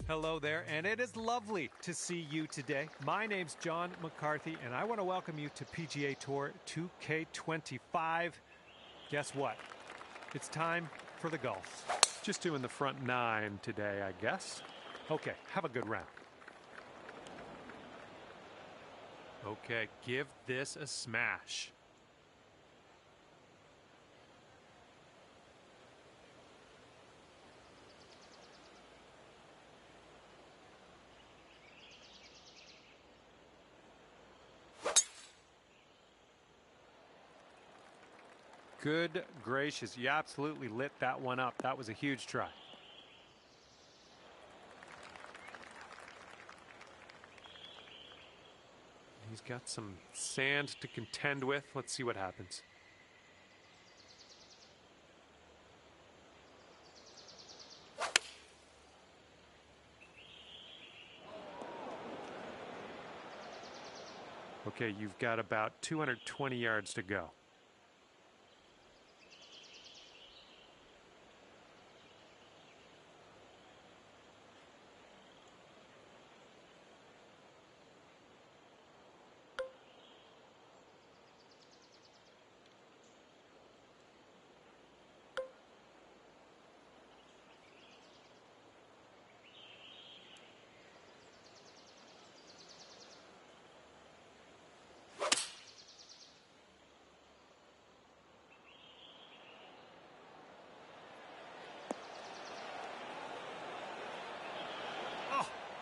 Hello there, and it is lovely to see you today. My name's John McCarthy, and I want to welcome you to PGA Tour 2K25. Guess what? It's time for the golf. Just doing the front nine today, I guess. Okay, have a good round. Okay, give this a smash. Good gracious, you absolutely lit that one up. That was a huge try. He's got some sand to contend with. Let's see what happens. Okay, you've got about 220 yards to go.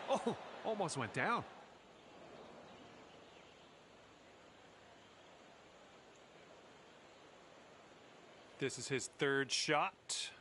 Oh, almost went down. This is his third shot.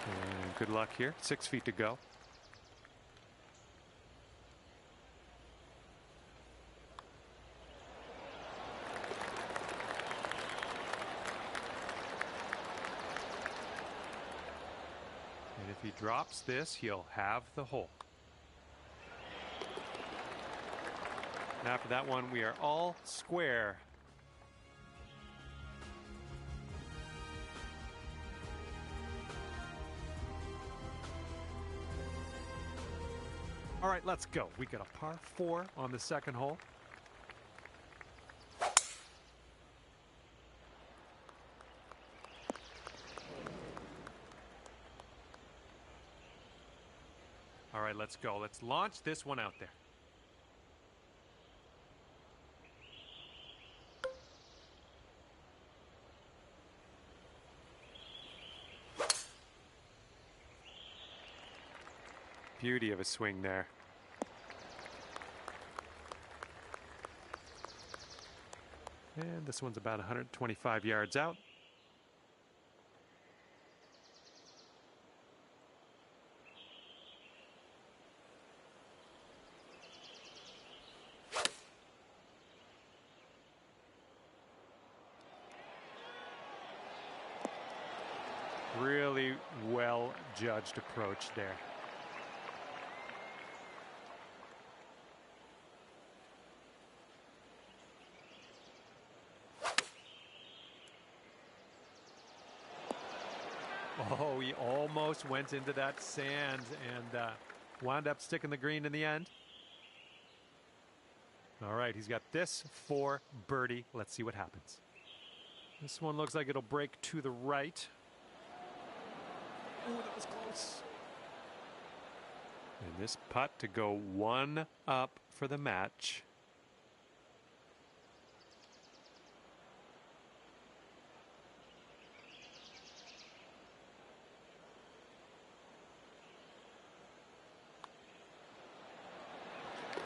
And good luck here. 6 feet to go. And if he drops this, he'll have the hole. And after that one, we are all square. All right, let's go. We got a par 4 on the second hole. All right, let's go. Let's launch this one out there. Beauty of a swing there. And this one's about 125 yards out. Really well judged approach there. Oh, he almost went into that sand and wound up sticking the green in the end. All right, he's got this for birdie. Let's see what happens. This one looks like it'll break to the right. Oh, that was close. And this putt to go one up for the match.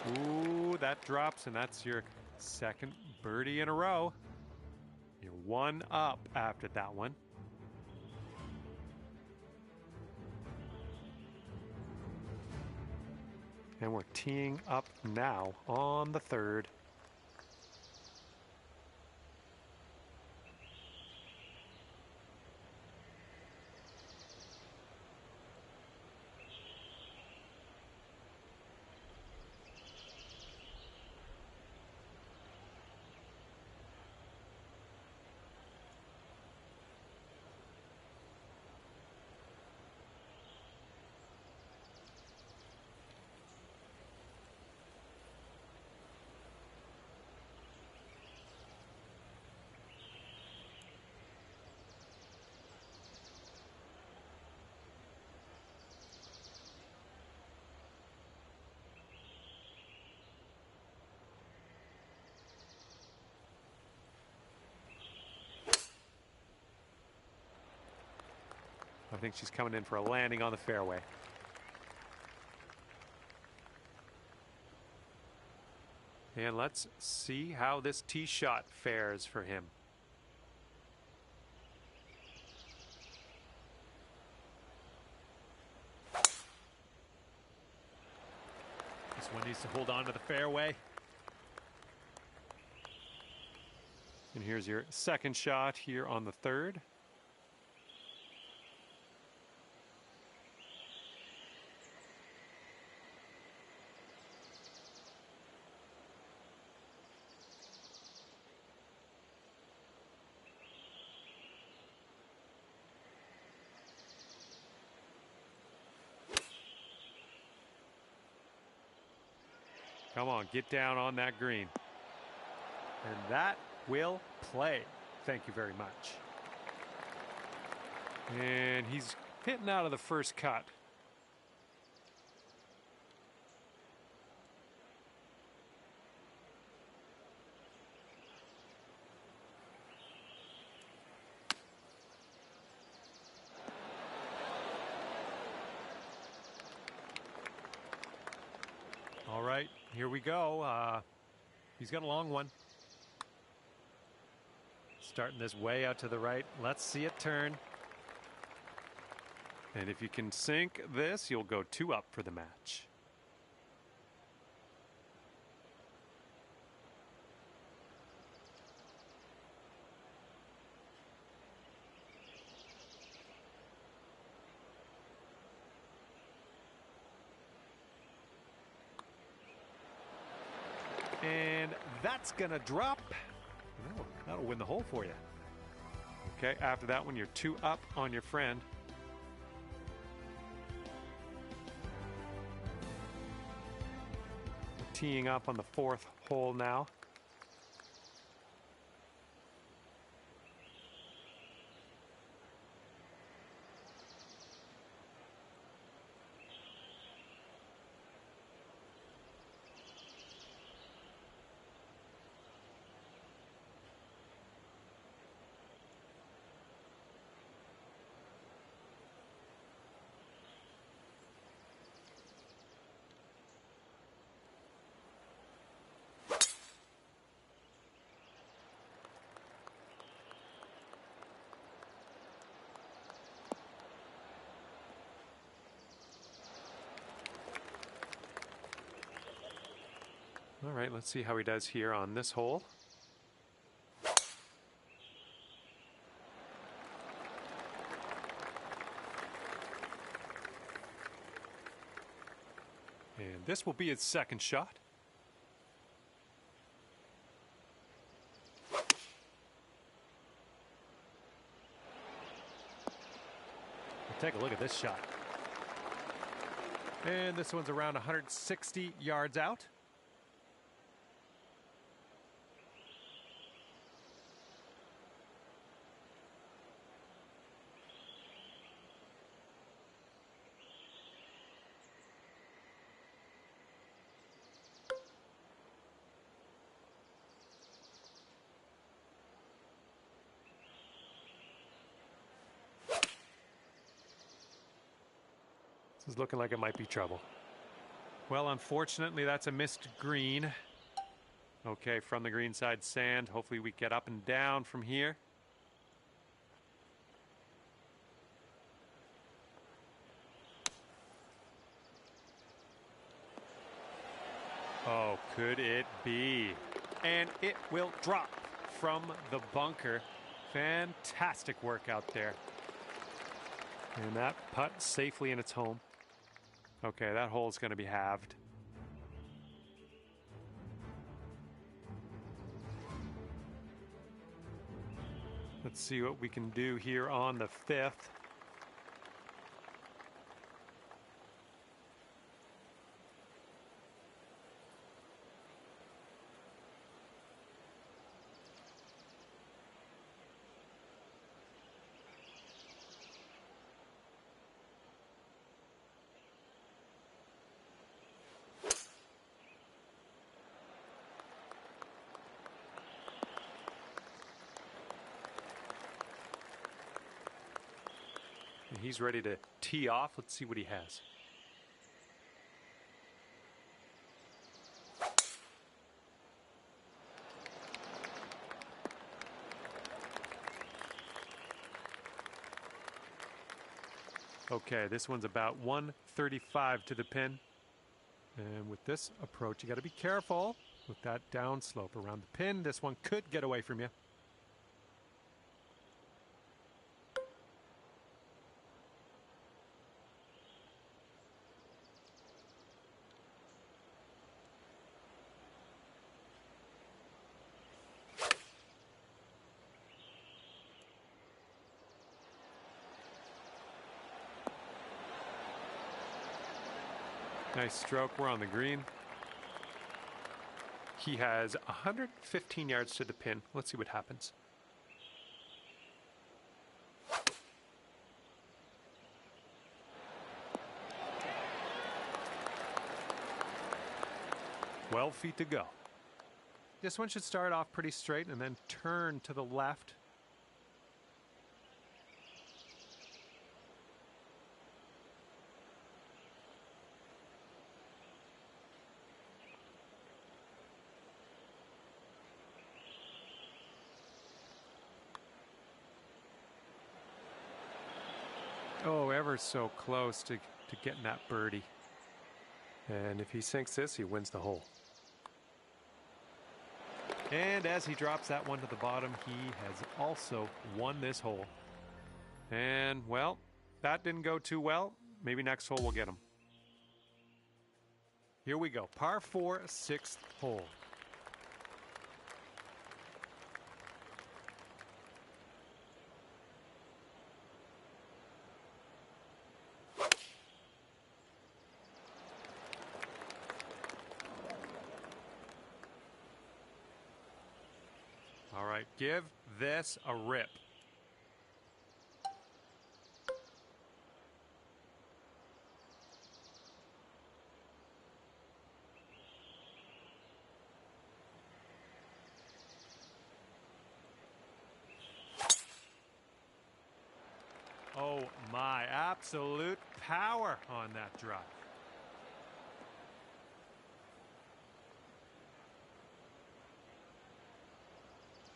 Ooh, that drops, and that's your second birdie in a row. You're 1 up after that one. And we're teeing up now on the third. I think she's coming in for a landing on the fairway. And let's see how this tee shot fares for him. This one needs to hold on to the fairway. And here's your second shot here on the third. Come on, get down on that green. And that will play. Thank you very much. And he's hitting out of the first cut. All right, here we go. He's got a long one. Starting this way out to the right. Let's see it turn. And if you can sink this, you'll go 2 up for the match. And that's gonna drop. Oh, that'll win the hole for you. Okay, after that one, you're 2 up on your friend. Teeing up on the 4th hole now. All right, let's see how he does here on this hole. And this will be his second shot. Take a look at this shot. And this one's around 160 yards out. This is looking like it might be trouble. Well, unfortunately, that's a missed green. Okay, from the green side sand. Hopefully we get up and down from here. Oh, could it be? And it will drop from the bunker. Fantastic work out there. And that putt safely in its home. Okay, that hole is going to be halved. Let's see what we can do here on the 5th. And he's ready to tee off. Let's see what he has. Okay, this one's about 135 to the pin. And with this approach, you got to be careful with that downslope around the pin. This one could get away from you. Nice stroke. We're on the green. He has 115 yards to the pin. Let's see what happens. $12 to go. This one should start off pretty straight and then turn to the left. Oh, ever so close to getting that birdie. And if he sinks this, he wins the hole. And as he drops that one to the bottom, he has also won this hole. And, well, that didn't go too well. Maybe next hole we'll get him. Here we go. Par 4, 6th hole. All right, give this a rip. Oh my, absolute power on that drive.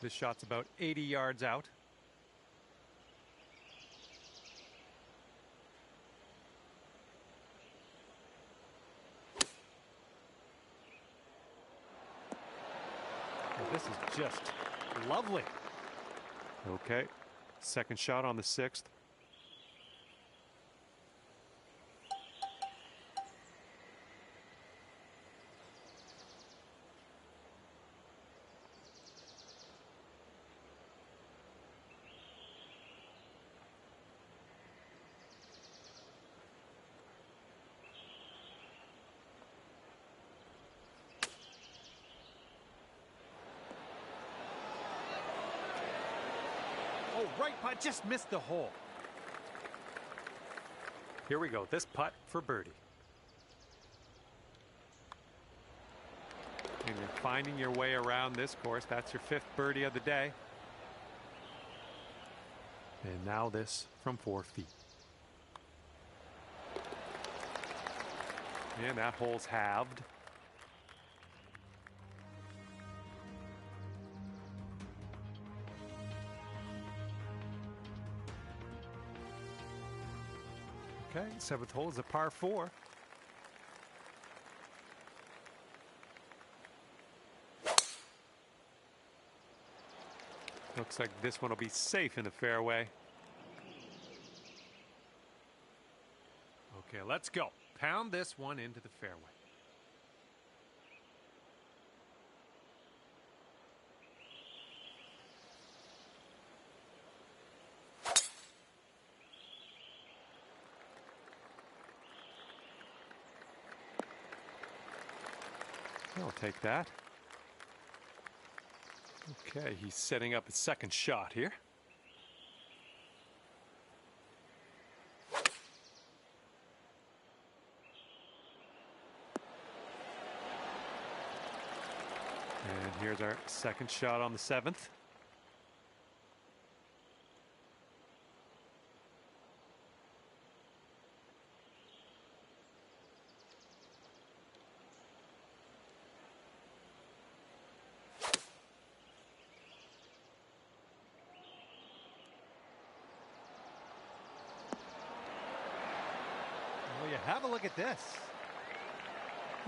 This shot's about 80 yards out. This is just lovely. Okay, second shot on the 6th. Oh, right putt, just missed the hole. Here we go, this putt for birdie. And you're finding your way around this course. That's your 5th birdie of the day. And now this from 4 feet. And that hole's halved. Okay, 7th hole is a par 4. Looks like this one will be safe in the fairway. Okay, let's go. Pound this one into the fairway. I'll take that. Okay, he's setting up his second shot here. And here's our second shot on the 7th. Well, you have a look at this.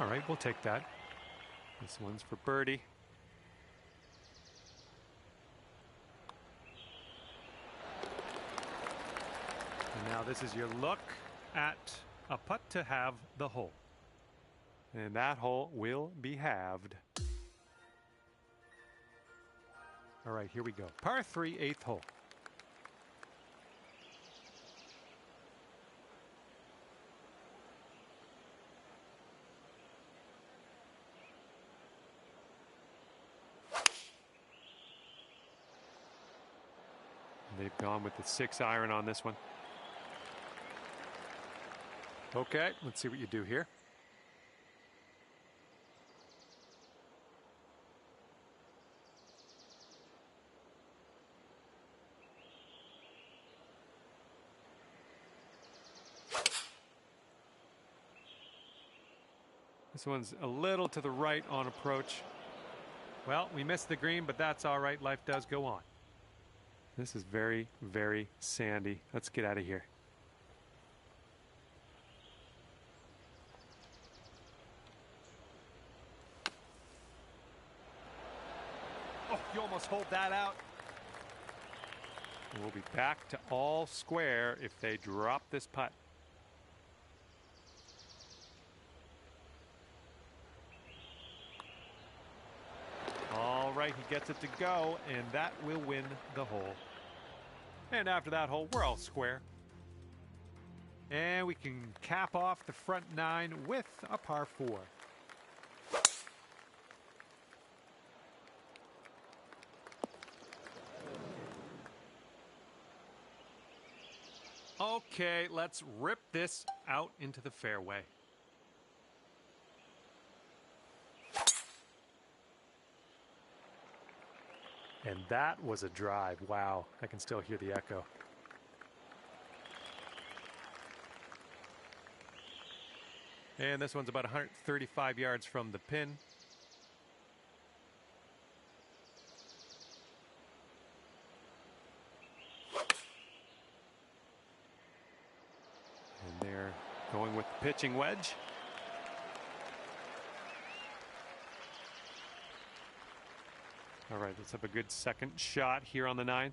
All right, we'll take that. This one's for birdie. And now this is your look at a putt to have the hole. And that hole will be halved. All right, here we go. Par 3, 8th hole. They've gone with the 6-iron on this one. Okay, let's see what you do here. This one's a little to the right on approach. Well, we missed the green, but that's all right. Life does go on. This is very, very sandy. Let's get out of here. Oh, you almost hold that out. We'll be back to all square if they drop this putt. All right, he gets it to go, and that will win the hole. And after that hole, we're all square. And we can cap off the front 9 with a par 4. Okay, let's rip this out into the fairway. And that was a drive. Wow, I can still hear the echo. And this one's about 135 yards from the pin. And they're going with the pitching wedge. All right, let's have a good second shot here on the 9th.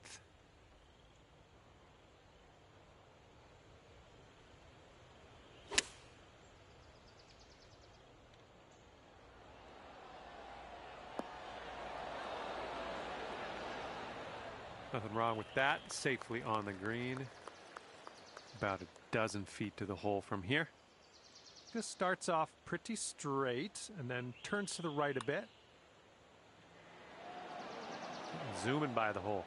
Nothing wrong with that. Safely on the green. About a dozen feet to the hole from here. This starts off pretty straight and then turns to the right a bit. Zooming by the hole.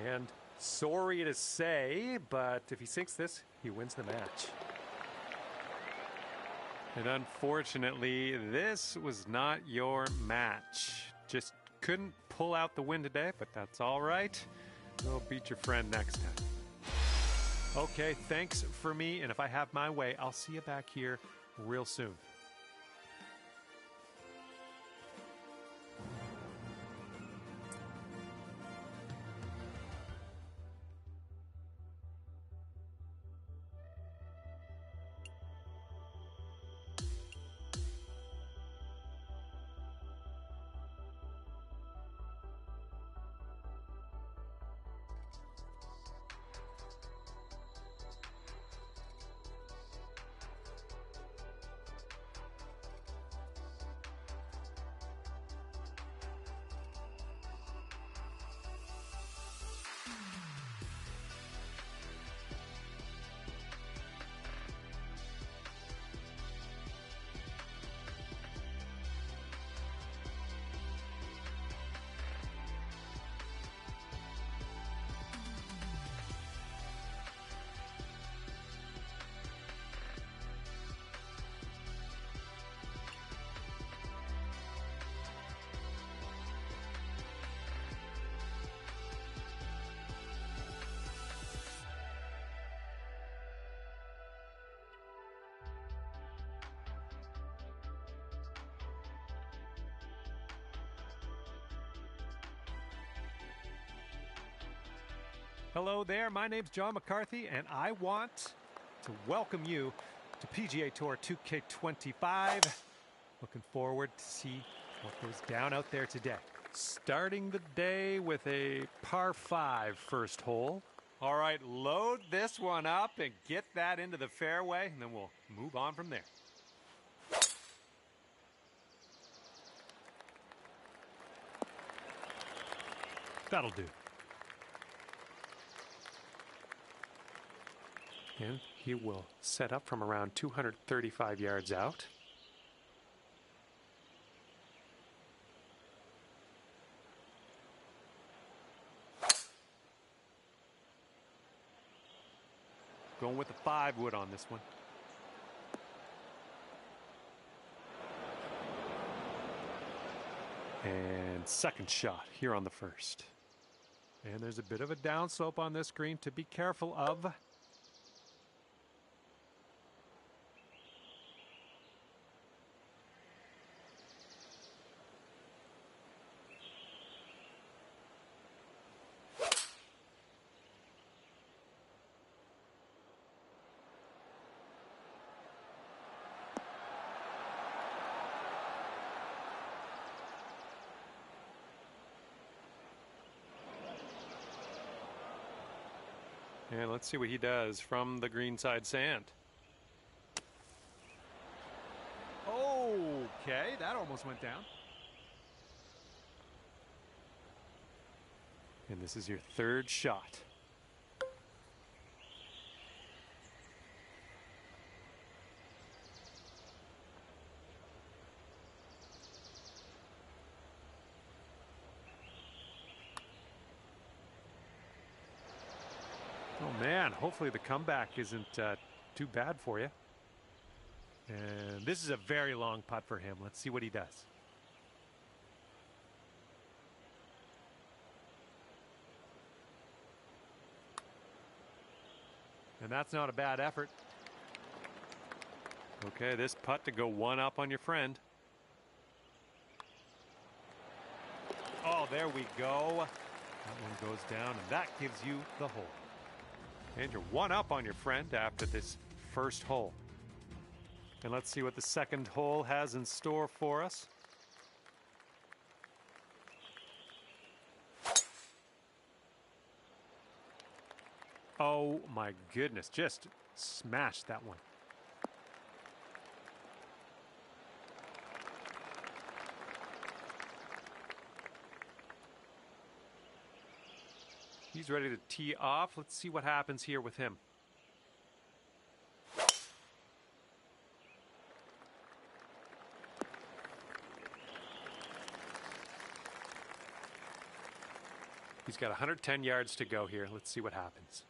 And sorry to say, but if he sinks this, he wins the match. And unfortunately, this was not your match. Just couldn't pull out the win today, but that's all right. We'll beat your friend next time. Okay, thanks for me, and if I have my way, I'll see you back here real soon. Hello there, my name's John McCarthy, and I want to welcome you to PGA Tour 2K25. Looking forward to see what goes down out there today. Starting the day with a par 5 first hole. All right, load this one up and get that into the fairway, and then we'll move on from there. That'll do. And he will set up from around 235 yards out. Going with the 5 wood on this one. And second shot here on the first. And there's a bit of a downslope on this green to be careful of. And let's see what he does from the greenside sand. Okay, that almost went down. And this is your third shot. Oh man, hopefully the comeback isn't too bad for you. And this is a very long putt for him. Let's see what he does. And that's not a bad effort. Okay, this putt to go one up on your friend. Oh, there we go. That one goes down, and that gives you the hole. And you're one up on your friend after this first hole. And let's see what the second hole has in store for us. Oh my goodness, just smashed that one. He's ready to tee off. Let's see what happens here with him. He's got 110 yards to go here. Let's see what happens.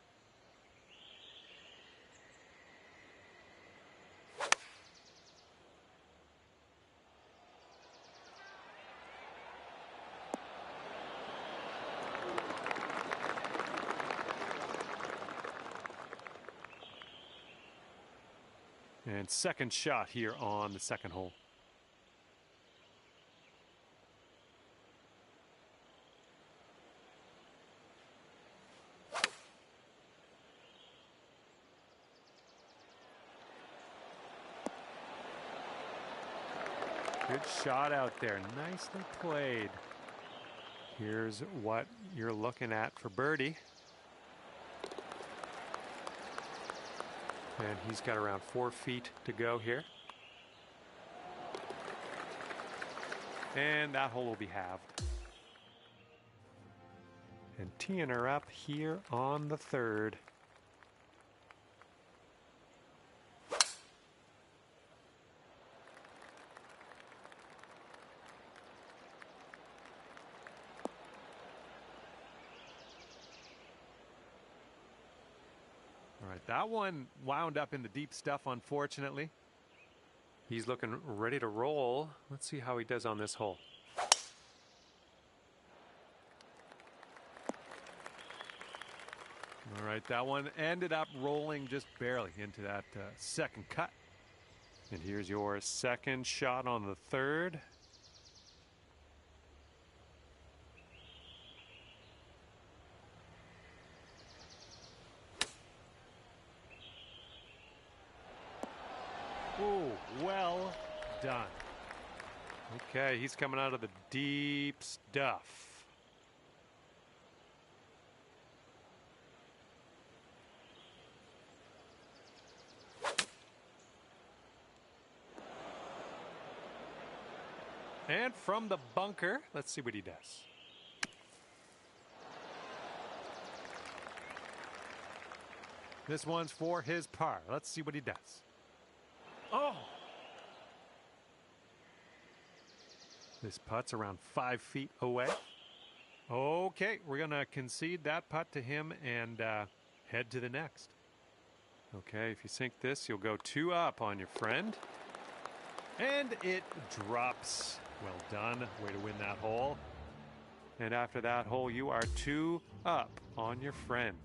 And second shot here on the second hole. Good shot out there. Nicely played. Here's what you're looking at for birdie. And he's got around 4 feet to go here. And that hole will be halved. And teeing her up here on the third. All right, that one wound up in the deep stuff, unfortunately. He's looking ready to roll. Let's see how he does on this hole. All right, that one ended up rolling just barely into that second cut. And here's your second shot on the third. Oh, well done. Okay, he's coming out of the deep stuff. And from the bunker, let's see what he does. This one's for his par. Let's see what he does. Oh! This putt's around 5 feet away. Okay, we're going to concede that putt to him and head to the next. Okay, if you sink this, you'll go 2 up on your friend. And it drops. Well done. Way to win that hole. And after that hole, you are 2 up on your friend.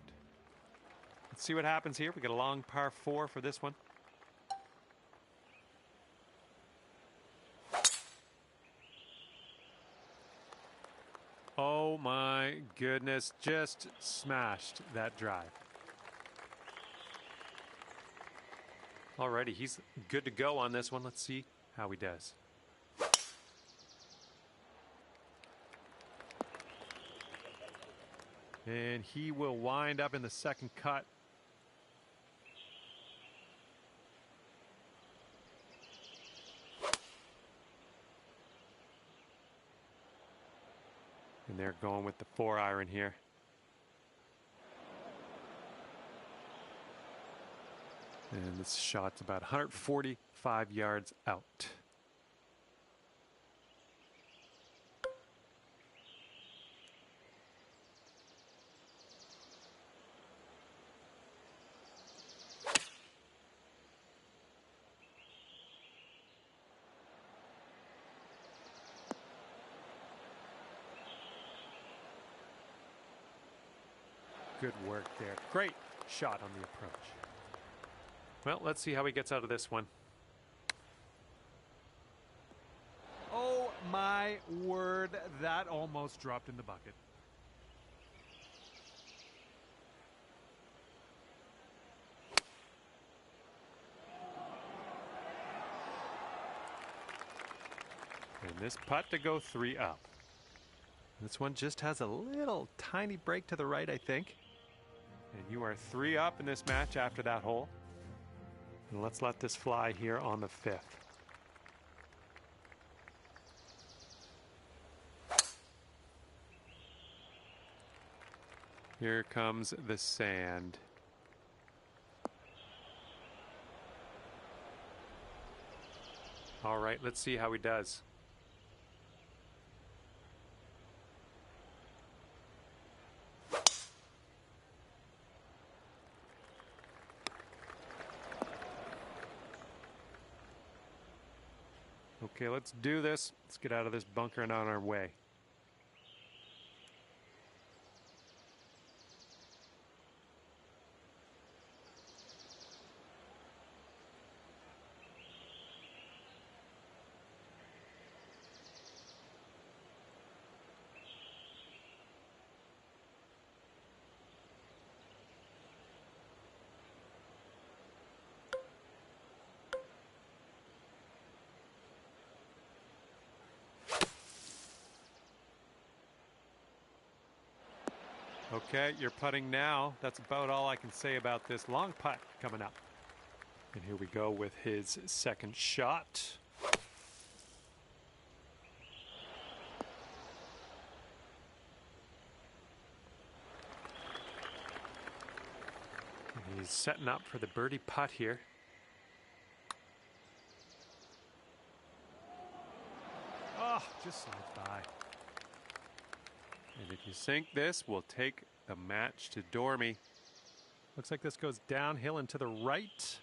Let's see what happens here. We got a long par 4 for this one. Oh my goodness, just smashed that drive. Alrighty, he's good to go on this one. Let's see how he does. And he will wind up in the second cut. And they're going with the 4-iron here. And this shot's about 145 yards out. Good work there. Great shot on the approach. Well, let's see how he gets out of this one. Oh my word, that almost dropped in the bucket. And this putt to go 3 up. This one just has a little tiny break to the right, I think. And you are 3 up in this match after that hole. And let's let this fly here on the 5th. Here comes the sand. All right, let's see how he does. Okay, let's do this. Let's get out of this bunker and on our way. Okay, you're putting now. That's about all I can say about this long putt coming up. And here we go with his second shot. And he's setting up for the birdie putt here. Oh, just slides by. And if you sink this, we'll take the match to Dormy. Looks like this goes downhill and to the right.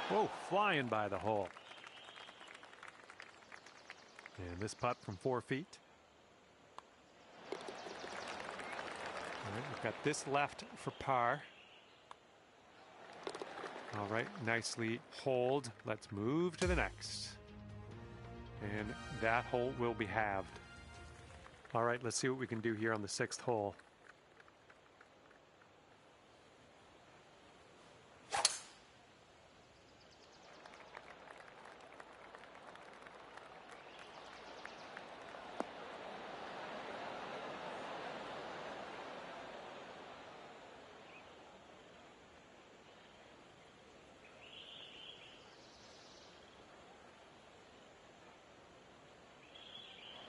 Whoa, flying by the hole. And this putt from 4 feet. All right, we've got this left for par. All right, nicely holed. Let's move to the next. And that hole will be halved. All right, let's see what we can do here on the 6th hole.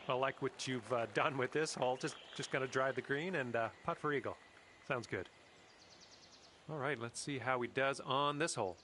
Well, like what you've done with this hole, just going to drive the green and putt for eagle. Sounds good. All right, let's see how he does on this hole.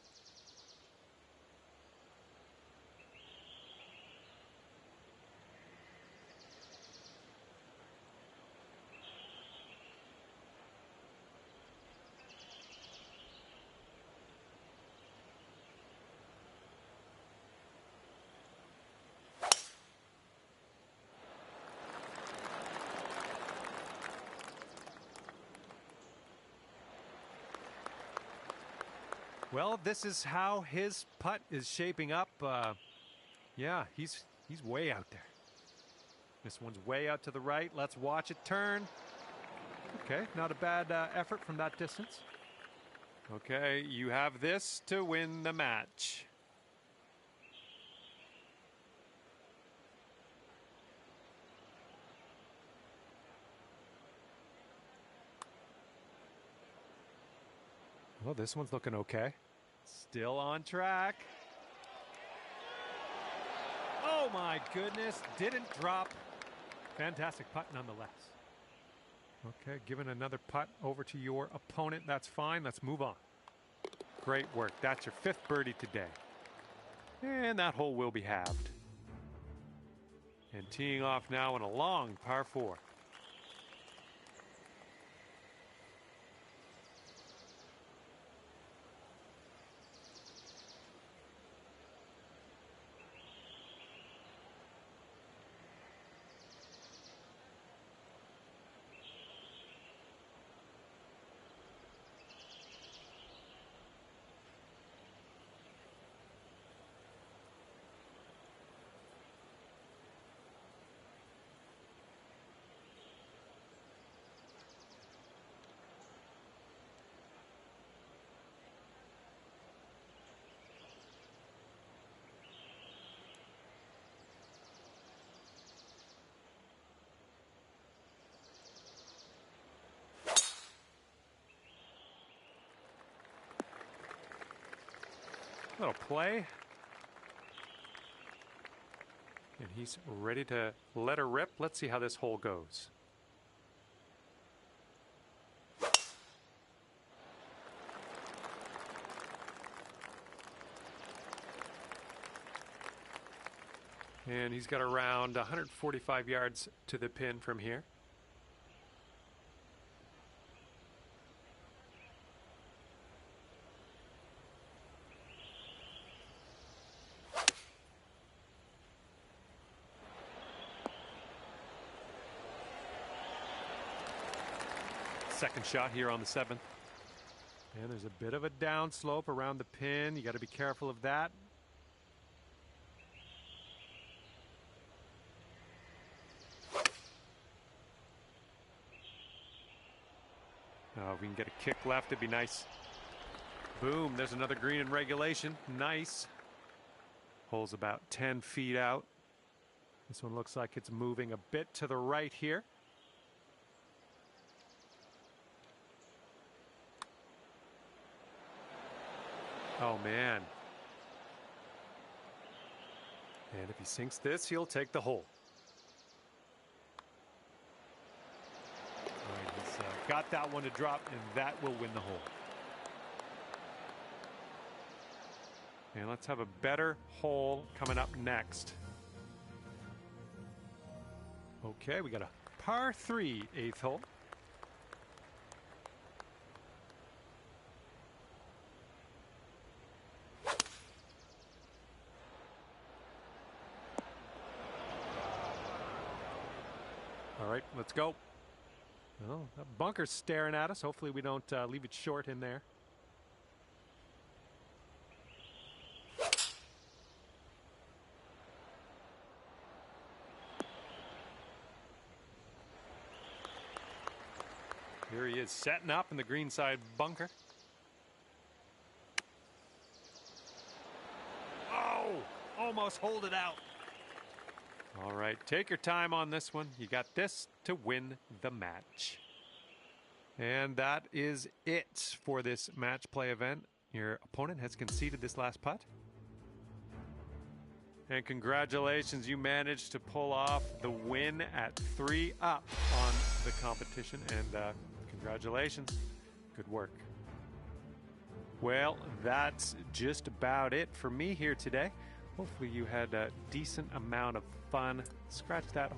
Well, this is how his putt is shaping up. Yeah, he's way out there. This one's way out to the right. Let's watch it turn. Okay, not a bad effort from that distance. Okay, you have this to win the match. Well, this one's looking okay. Still on track. Oh my goodness, didn't drop. Fantastic putt nonetheless. Okay, giving another putt over to your opponent. That's fine. Let's move on. Great work. That's your 5th birdie today. And that hole will be halved. And teeing off now on a long par 4. Little play. And he's ready to let her rip. Let's see how this hole goes. And he's got around 145 yards to the pin from here. Second shot here on the 7th. And there's a bit of a downslope around the pin. You got to be careful of that. Oh, if we can get a kick left, it'd be nice. Boom, there's another green in regulation. Nice. Hole's about 10 feet out. This one looks like it's moving a bit to the right here. Oh, man. And if he sinks this, he'll take the hole. All right, he's got that one to drop, and that will win the hole. And let's have a better hole coming up next. Okay, we got a par 3 8th hole. All right, let's go. Well, that bunker's staring at us. Hopefully we don't leave it short in there. Here he is setting up in the greenside bunker. Oh, almost hold it out. All right, take your time on this one. You got this to win the match. And that is it for this match play event. Your opponent has conceded this last putt. And congratulations, you managed to pull off the win at 3 up on the competition. And congratulations, good work. Well, that's just about it for me here today. Hopefully you had a decent amount of fun. Scratch that